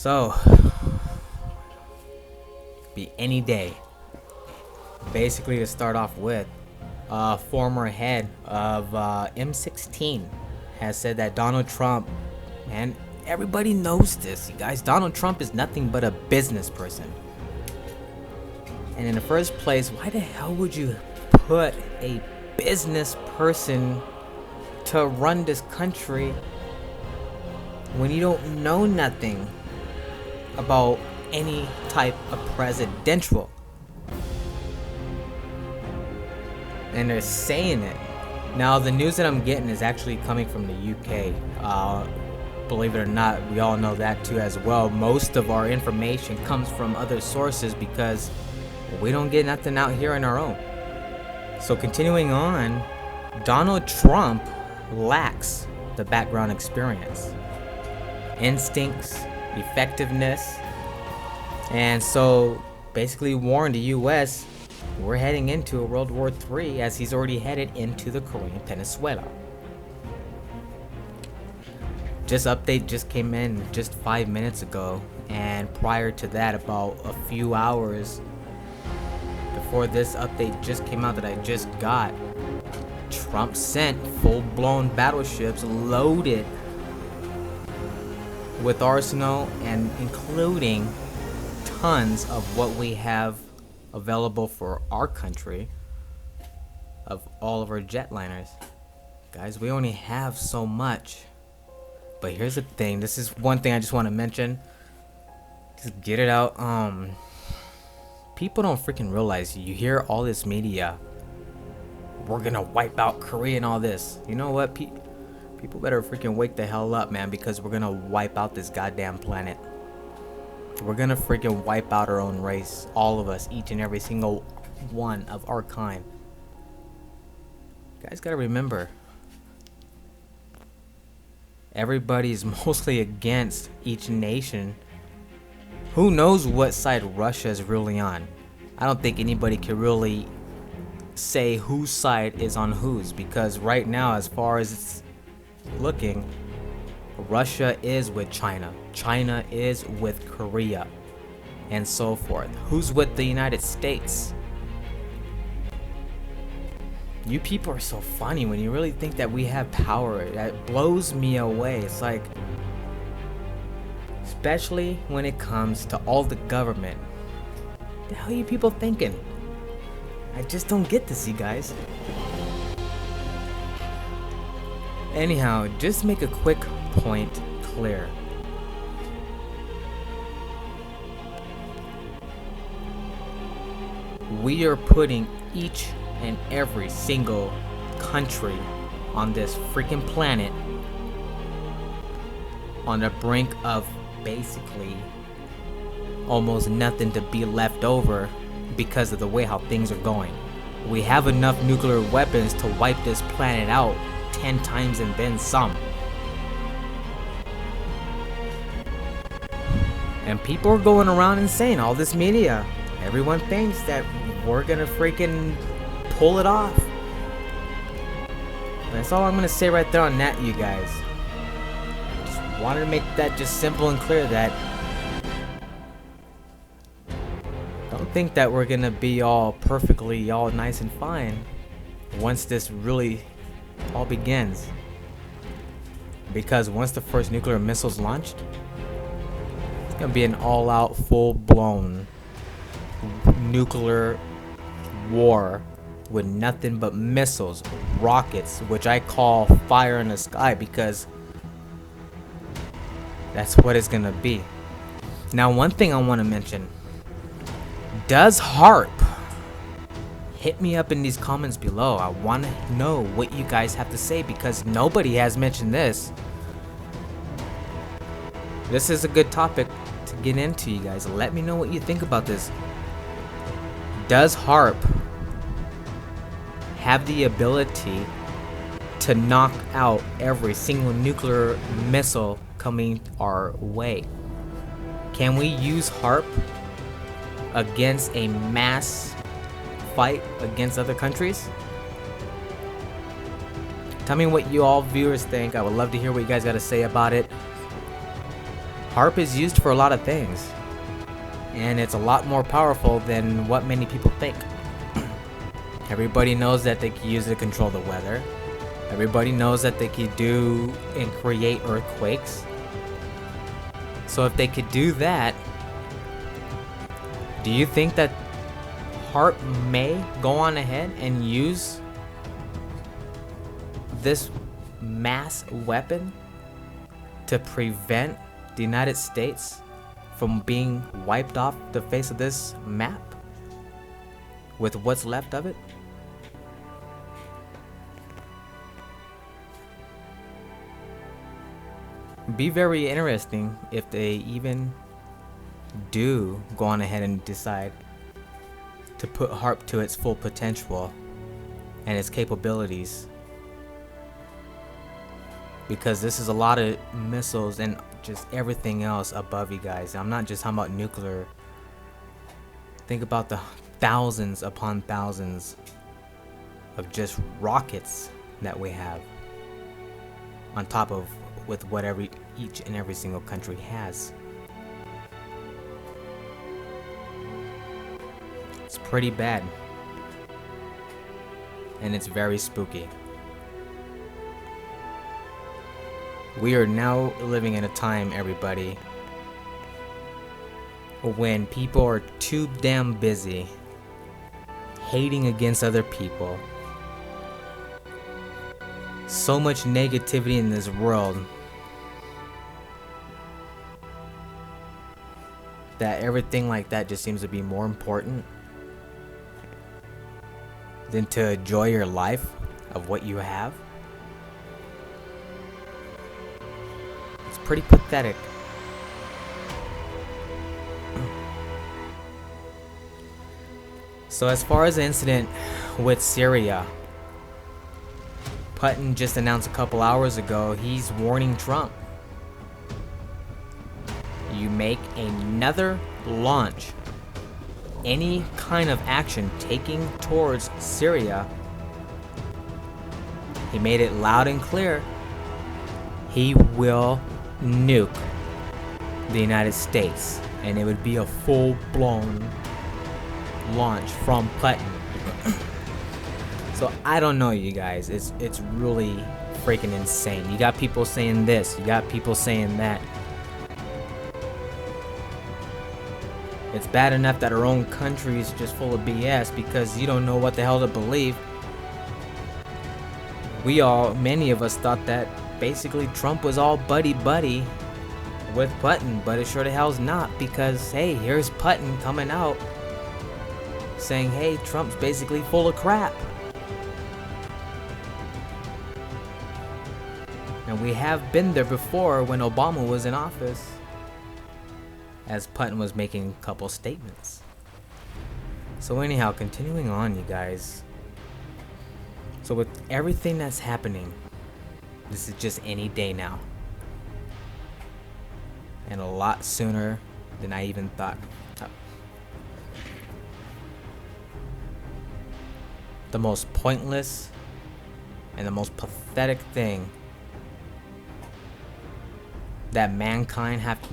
So, be any day. Basically, to start off with, former head of M16 has said that Donald Trump, and everybody knows this, you guys, Donald Trump is nothing but a business person. And in the first place, why the hell would you put a business person to run this country when you don't know nothing about any type of presidential? And they're saying it. Now, the news that I'm getting is actually coming from the UK. Believe it or not, we all know that too as well. Most of our information comes from other sources because we don't get nothing out here on our own. So continuing on, Donald Trump lacks the background experience, instincts, effectiveness, and so basically warned the US we're heading into a World War III, as he's already headed into the Korean Peninsula. This update just came in just 5 minutes ago, and prior to that, about a few hours before this update just came out that I just got, Trump sent full-blown battleships loaded with arsenal and including tons of what we have available for our country of all of our jetliners. Guys, we only have so much. But here's the thing, this is one thing I just want to mention. Just get it out. People don't freaking realize, you hear all this media, we're gonna wipe out Korea and all this. You know what? People better freaking wake the hell up, man, because we're gonna wipe out this goddamn planet. We're gonna freaking wipe out our own race. All of us, each and every single one of our kind. You guys gotta remember, everybody's mostly against each nation. Who knows what side Russia is really on? I don't think anybody can really say whose side is on whose, because right now, as far as it's looking, Russia is with China, China is with Korea, and so forth. Who's with the United States? You people are so funny when you really think that we have power. That blows me away. It's like, especially when it comes to all the government. What the hell are you people thinking? I just don't get this, you guys. Anyhow, just make a quick point clear. We are putting each and every single country on this freaking planet on the brink of basically almost nothing to be left over because of the way how things are going. We have enough nuclear weapons to wipe this planet out 10 times and then some. And people are going around and saying, all this media, everyone thinks that we're gonna freaking pull it off. That's all I'm gonna say right there on that, you guys. Just wanted to make that just simple and clear, that don't think that we're gonna be all perfectly all nice and fine once this really all begins. Because once the first nuclear missile's launched, it's gonna be an all-out, full-blown nuclear war with nothing but missiles, rockets, which I call fire in the sky, because that's what it's gonna be. Now, one thing I want to mention, does HARP? Hit me up in these comments below. I want to know what you guys have to say, because nobody has mentioned this. This is a good topic to get into, you guys. Let me know what you think about this. Does HARP have the ability to knock out every single nuclear missile coming our way? Can we use HARP against a mass fight against other countries? Tell me what you all viewers think. I would love to hear what you guys got to say about it. HARP is used for a lot of things, and it's a lot more powerful than what many people think. Everybody knows that they can use it to control the weather. Everybody knows that they could do and create earthquakes. So if they could do that, do you think that HARP may go on ahead and use this mass weapon to prevent the United States from being wiped off the face of this map with what's left of it? Be very interesting if they even do go on ahead and decide to put HARP to its full potential and its capabilities, because this is a lot of missiles and just everything else above you guys. I'm not just talking about nuclear. Think about the thousands upon thousands of just rockets that we have on top of with whatever each and every single country has. It's pretty bad, and it's very spooky. We are now living in a time, everybody, when people are too damn busy hating against other people. So much negativity in this world that everything like that just seems to be more important than to enjoy your life of what you have. It's pretty pathetic. So as far as the incident with Syria, Putin just announced a couple hours ago he's warning Trump. You make another launch, any kind of action taking towards Syria, he made it loud and clear, he will nuke the United States, and it would be a full-blown launch from Putin. So I don't know, you guys, it's really freaking insane. You got people saying this, you got people saying that. It's bad enough that our own country is just full of BS because you don't know what the hell to believe. Many of us thought that basically Trump was all buddy-buddy with Putin, but it sure the hell's not, because hey, here's Putin coming out saying, hey, Trump's basically full of crap. And we have been there before when Obama was in office, as Putin was making a couple statements. So anyhow, continuing on, you guys. So with everything that's happening, this is just any day now. And a lot sooner than I even thought. The most pointless and the most pathetic thing that mankind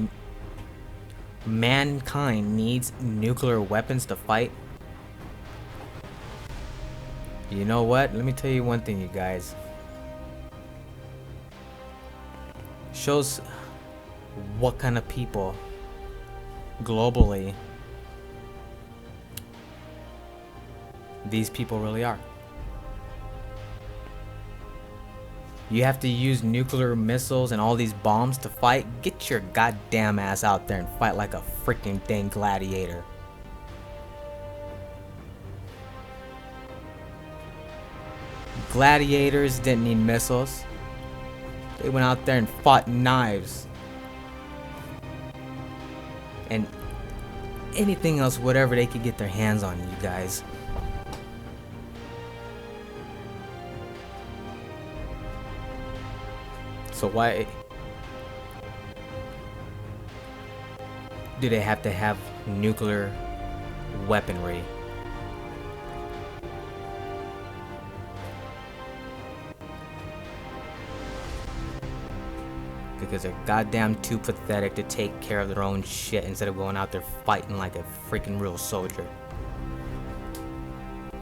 needs nuclear weapons to fight. You know what? Let me tell you one thing, you guys. Shows what kind of people globally these people really are. You have to use nuclear missiles and all these bombs to fight? Get your goddamn ass out there and fight like a freaking dang gladiator. Gladiators didn't need missiles. They went out there and fought knives and anything else, whatever they could get their hands on, you guys. So why do they have to have nuclear weaponry? because they're goddamn too pathetic to take care of their own shit instead of going out there fighting like a freaking real soldier.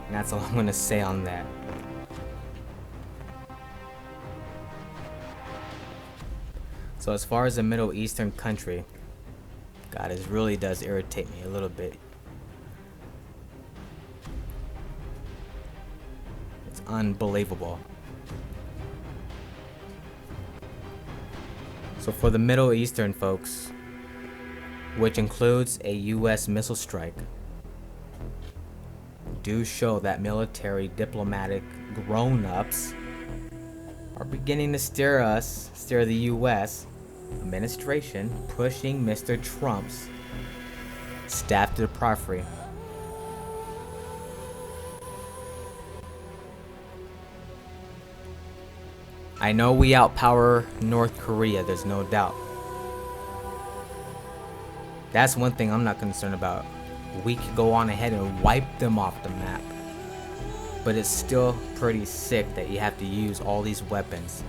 And that's all I'm gonna say on that. So as far as the Middle Eastern country, God, it really does irritate me a little bit. It's unbelievable. So for the Middle Eastern folks, which includes a US missile strike, do show that military diplomatic grown-ups are beginning to steer the US administration pushing Mr. Trump's staff to the periphery. I know we outpower North Korea, there's no doubt. That's one thing I'm not concerned about. We can go on ahead and wipe them off the map. But it's still pretty sick that you have to use all these weapons.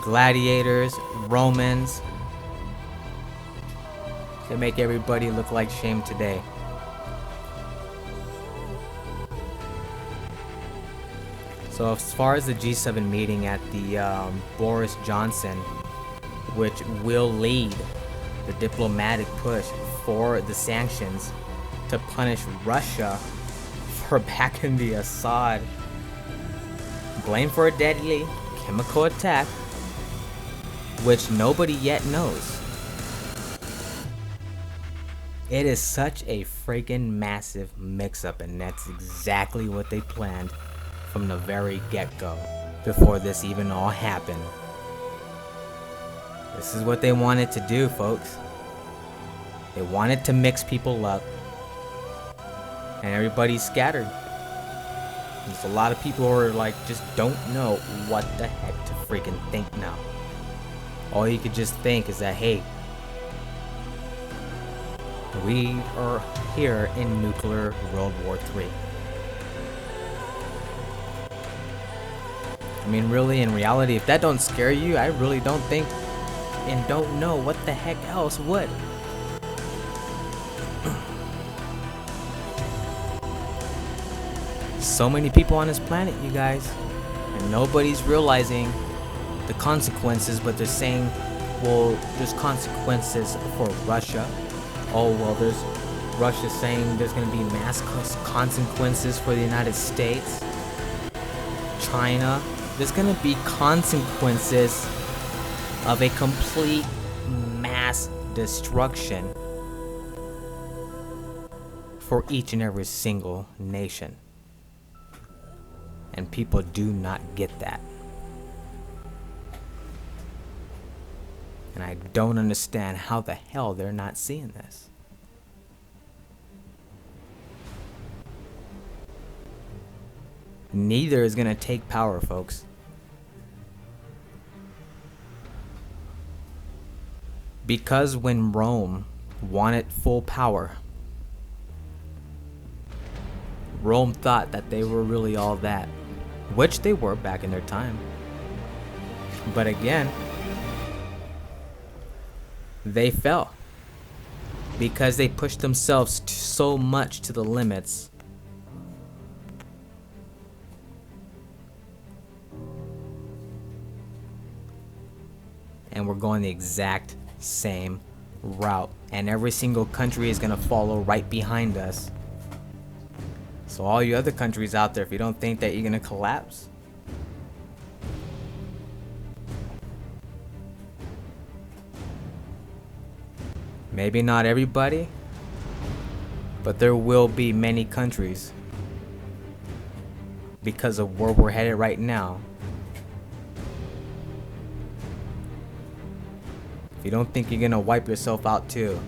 Gladiators, Romans. They make everybody look like shame today. So as far as the G7 meeting at the Boris Johnson, which will lead the diplomatic push for the sanctions to punish Russia for backing the Assad, blame for a deadly chemical attack, which nobody yet knows. It is such a freaking massive mix-up, and that's exactly what they planned from the very get-go, before this even all happened. This is what they wanted to do, folks. They wanted to mix people up, and everybody's scattered. There's a lot of people who are like, just don't know what the heck to freaking think now. All you could just think is that, hey, we are here in nuclear World War III. I mean, really, in reality, if that don't scare you, I really don't think and don't know what the heck else would. So many people on this planet, you guys, and nobody's realizing the consequences, but they're saying, well, there's consequences for Russia. Oh, well, there's Russia saying there's going to be mass consequences for the United States, China. There's going to be consequences of a complete mass destruction for each and every single nation. And people do not get that. And I don't understand how the hell they're not seeing this. Neither is going to take power, folks. Because when Rome wanted full power, Rome thought that they were really all that, which they were back in their time. But again, they fell because they pushed themselves so much to the limits. And we're going the exact same route, and every single country is going to follow right behind us. So all you other countries out there, if you don't think that you're going to collapse, maybe not everybody, but there will be many countries, because of where we're headed right now. If you don't think you're gonna wipe yourself out too,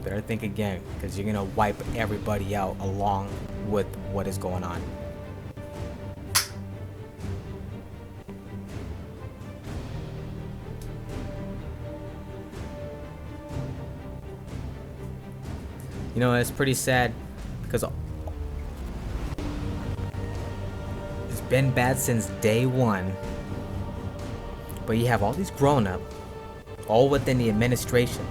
better think again, because you're gonna wipe everybody out along with what is going on. You know, it's pretty sad because been bad since day one. But you have all these grown-up, all within the administration,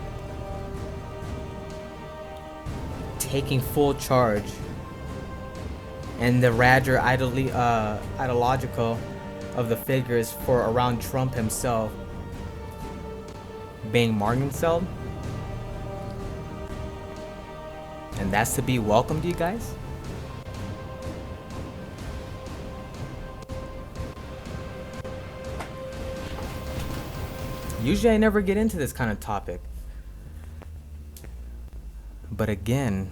taking full charge, and the rather ideological of the figures for around Trump himself being marginalized. And that's to be welcomed, you guys? Usually I never get into this kind of topic. But again,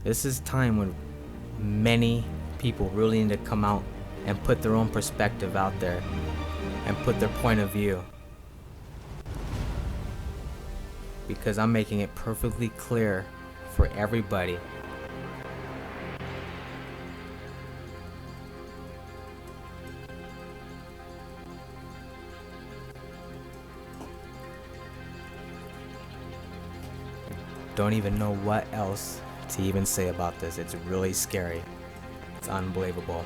this is time when many people really need to come out and put their own perspective out there and put their point of view. Because I'm making it perfectly clear for everybody. Don't even know what else to even say about this. It's really scary. It's unbelievable.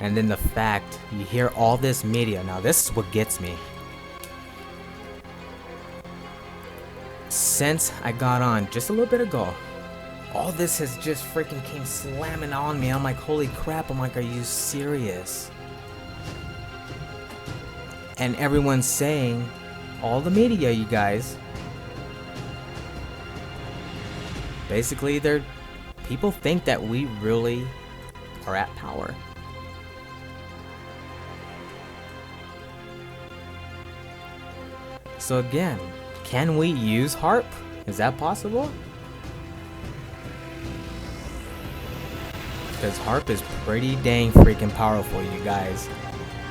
And then the fact you hear all this media. Now this is what gets me. Since I got on just a little bit ago, all this has just freaking came slamming on me. I'm like, holy crap. I'm like, are you serious? And everyone's saying, all the media, you guys, basically people think that we really are at power. So again, can we use HARP? Is that possible? Because HARP is pretty dang freaking powerful, you guys.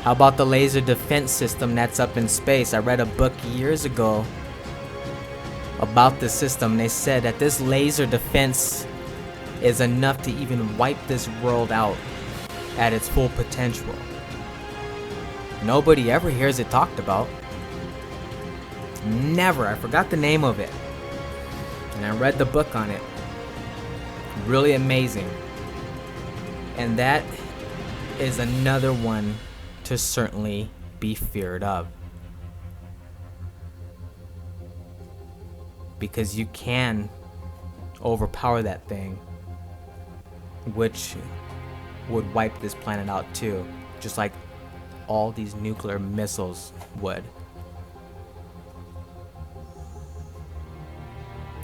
How about the laser defense system that's up in space? I read a book years ago about this system. They said that this laser defense is enough to even wipe this world out at its full potential. Nobody ever hears it talked about. Never. I forgot the name of it. And I read the book on it. Really amazing. And that is another one to certainly be feared of. Because you can overpower that thing, which would wipe this planet out too, just like all these nuclear missiles would.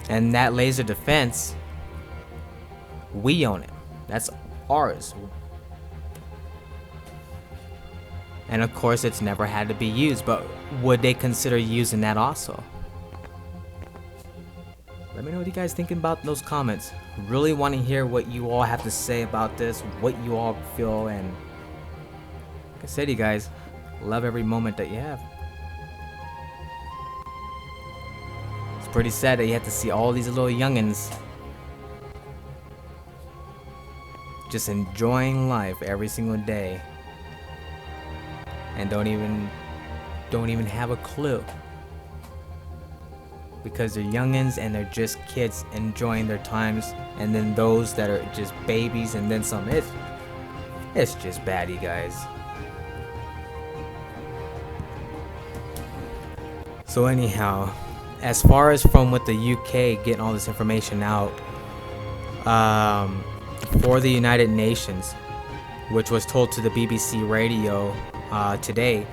And that laser defense, we own it. That's ours. And of course it's never had to be used, but would they consider using that also? Let me know what you guys think about those comments. Really want to hear what you all have to say about this, what you all feel, and like I said, you guys, love every moment that you have. It's pretty sad that you have to see all these little youngins just enjoying life every single day and don't even have a clue, because they're youngins and they're just kids enjoying their times, and then those that are just babies and then some. It's just bad, you guys. So anyhow, as far as from with the UK getting all this information out for the United Nations, which was told to the BBC radio today,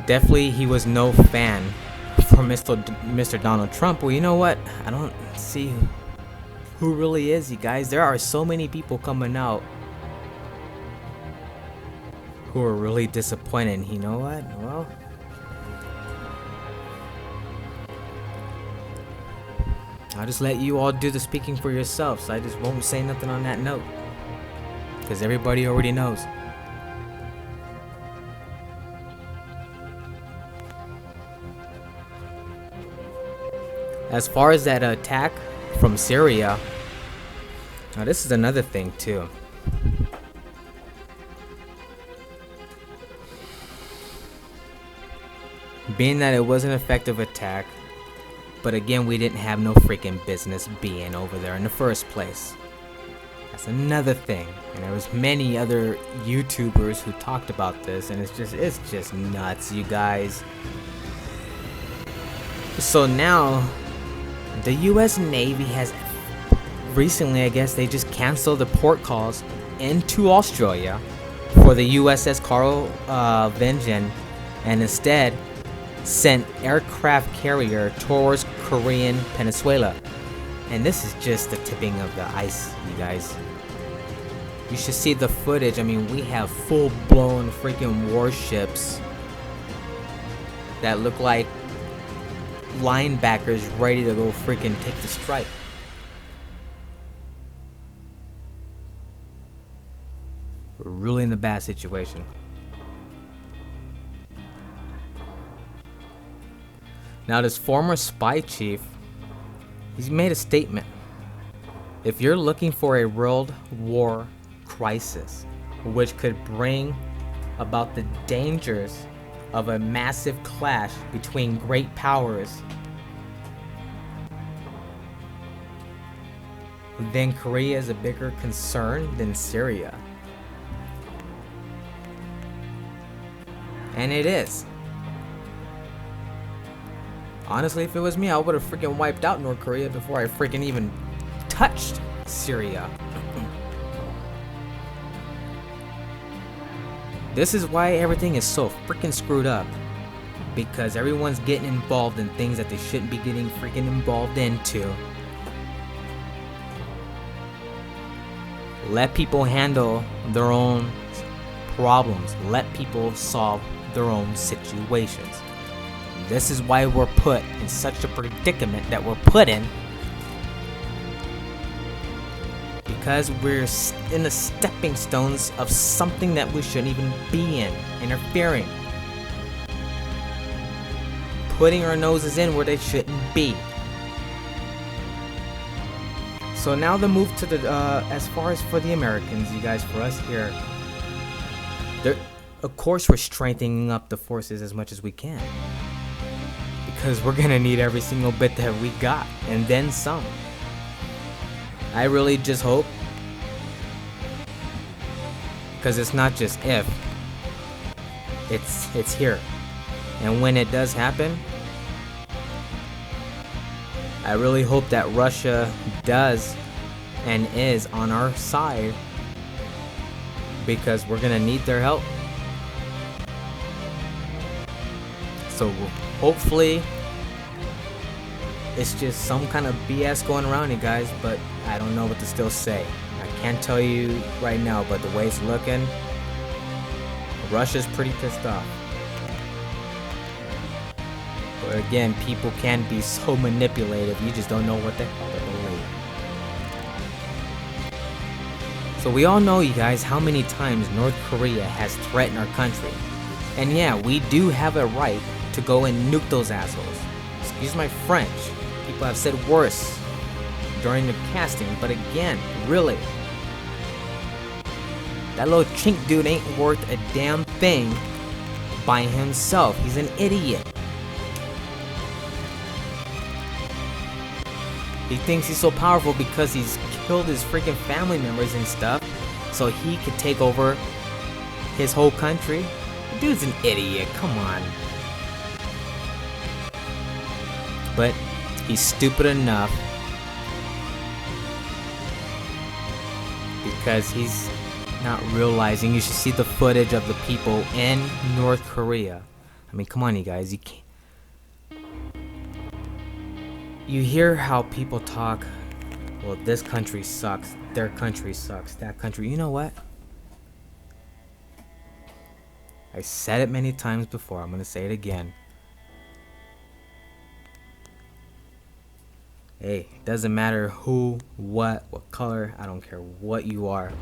definitely he was no fan for Mr. Donald Trump. Well, you know what? I don't see who really is, you guys. There are so many people coming out who are really disappointed. You know what? Well, I'll just let you all do the speaking for yourselves. I just won't say nothing on that note, because everybody already knows. As far as that attack from Syria, now this is another thing too. Being that it was an effective attack, But again, we didn't have no freaking business being over there in the first place. That's another thing. And there was many other YouTubers who talked about this, and it's just nuts, you guys. So now the US Navy has recently, I guess, they just canceled the port calls into Australia for the USS Carl Vingan, and instead sent aircraft carrier towards Korean Peninsula. And this is just the tipping of the ice, you guys. You should see the footage. I mean, we have full-blown freaking warships that look like linebackers ready to go freaking take the strike. We're really in a bad situation. Now, this former spy chief, he's made a statement. If you're looking for a world war crisis, which could bring about the dangers of a massive clash between great powers, then Korea is a bigger concern than Syria. And it is. Honestly, if it was me, I would have freaking wiped out North Korea before I freaking even touched Syria. This is why everything is so freaking screwed up. Because everyone's getting involved in things that they shouldn't be getting freaking involved into. Let people handle their own problems. Let people solve their own situations. This is why we're put in such a predicament that we're put in. Because we're in the stepping stones of something that we shouldn't even be in. Interfering. Putting our noses in where they shouldn't be. So now the move to the, as far as for the Americans, you guys, for us here, of course we're strengthening up the forces as much as we can. Because we're gonna need every single bit that we got, and then some. I really just hope, because it's not just if, it's here. And when it does happen, I really hope that Russia does and is on our side, because we're gonna need their help. So hopefully it's just some kind of BS going around, you guys, but I don't know what to still say. I can't tell you right now, but the way it's looking, Russia's pretty pissed off. But again, people can be so manipulative, you just don't know what the hell to believe. So we all know, you guys, how many times North Korea has threatened our country. And yeah, we do have a right to go and nuke those assholes. Excuse my French. People have said worse during the casting, but again, really, that little chink dude ain't worth a damn thing by himself. He's an idiot. He thinks he's so powerful because he's killed his freaking family members and stuff, so he could take over his whole country. The dude's an idiot, come on. But he's stupid enough because he's not realizing. You should see the footage of the people in North Korea. I mean, come on, you guys. You can't. You hear how people talk. Well, this country sucks. Their country sucks. That country. You know what? I said it many times before. I'm gonna say it again. Hey, it doesn't matter who, what color, I don't care what you are.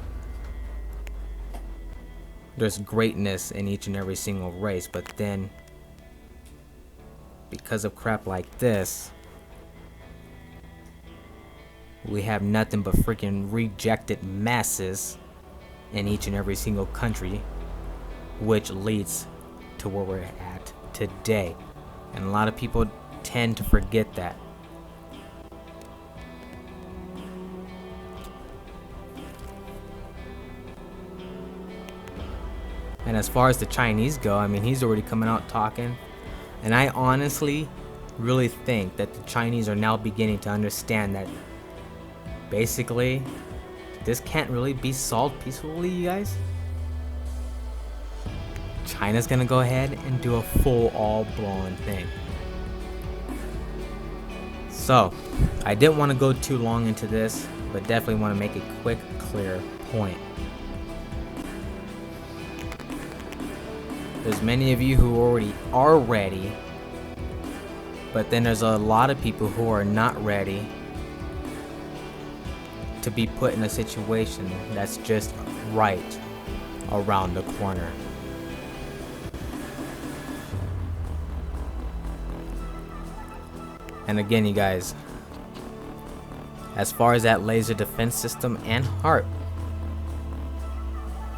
There's greatness in each and every single race, but then, because of crap like this, we have nothing but freaking rejected masses in each and every single country, which leads to where we're at today. And a lot of people tend to forget that. And as far as the Chinese go, I mean, he's already coming out talking. And I honestly really think that the Chinese are now beginning to understand that basically this can't really be solved peacefully, you guys. China's gonna go ahead and do a full all-blown thing. So, I didn't want to go too long into this, but definitely want to make a quick, clear point. There's many of you who already are ready, but then there's a lot of people who are not ready to be put in a situation that's just right around the corner. And again, you guys, as far as that laser defense system and HARP,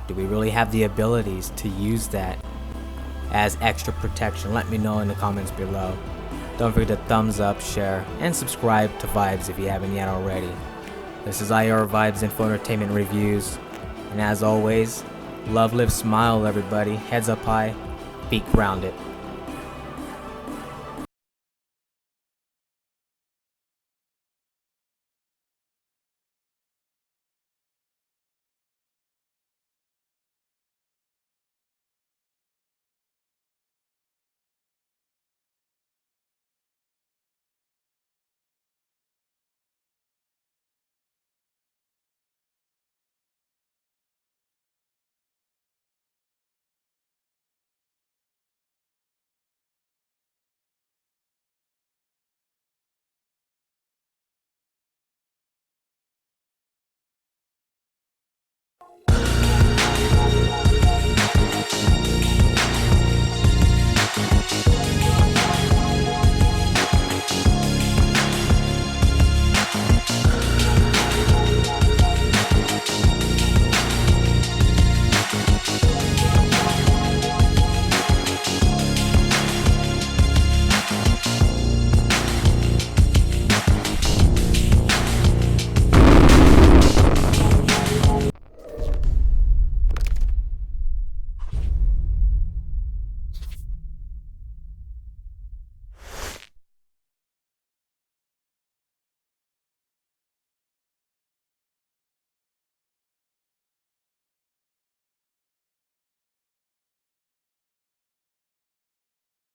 do we really have the abilities to use that as extra protection? Let me know in the comments below. Don't forget to thumbs up, share, and subscribe to Vibes if you haven't yet already. This is IR Vibes Info Entertainment Reviews, and as always, love, live, smile, everybody. Heads up high, feet grounded.